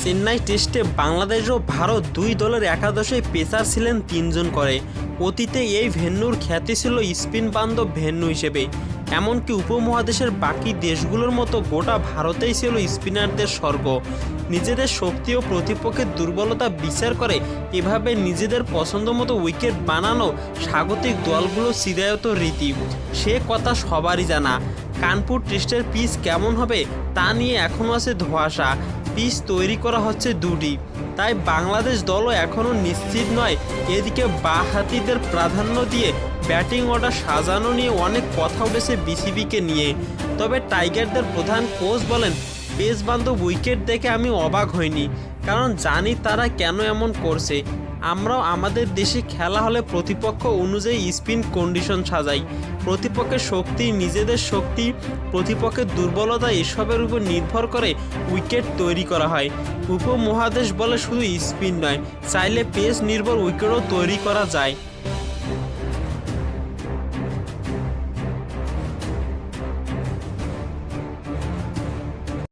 চেন্নাই টেস্টে বাংলাদেশ ও ভারত দুই দলের একাদশে পেসার ছিলেন ৩ জন করে। অতীতে এই ভেন্যুর খ্যাতি ছিল স্পিন বান্ধব ভেন্যু হিসেবে। এমনকি উপমহাদেশের বাকি দেশগুলোর মতো গোটা ভারতেই ছিল স্পিনারদের স্বর্গ। নিজেদের শক্তি ও প্রতিপক্ষের দুর্বলতা বিচার করে এভাবে নিজেদের পছন্দ মতো উইকেট বানানো স্বাগতিক দলগুলো চিরায়ত রীতি। সে কথা সবারই জানা। কানপুর টেস্টের পিচ কেমন হবে তা নিয়ে এখনও আছে ধোঁয়াশা। পিচ তৈরি করা হচ্ছে দুটি, তাই বাংলাদেশ দলও এখনও নিশ্চিত নয়। এদিকে বাঁহাতিদের প্রাধান্য দিয়ে ব্যাটিং অর্ডার সাজানো নিয়ে অনেক কথা উঠেছে বিসিবিকে নিয়ে। তবে টাইগারদের প্রধান কোচ বলেন, পেস বান্ধব উইকেট দেখে আমি অবাক হইনি, কারণ জানি তারা কেন এমন করছে। আমরাও আমাদের দেশে খেলা হলে প্রতিপক্ষ অনুযায়ী স্পিন কন্ডিশন সাজাই। প্রতিপক্ষের শক্তি, নিজেদের শক্তি, প্রতিপক্ষের দুর্বলতা এসবের উপর নির্ভর করে উইকেট তৈরি করা হয়। উপমহাদেশ বলে শুধু স্পিন নয়, চাইলে পেস নির্ভর উইকেটও তৈরি করা যায়।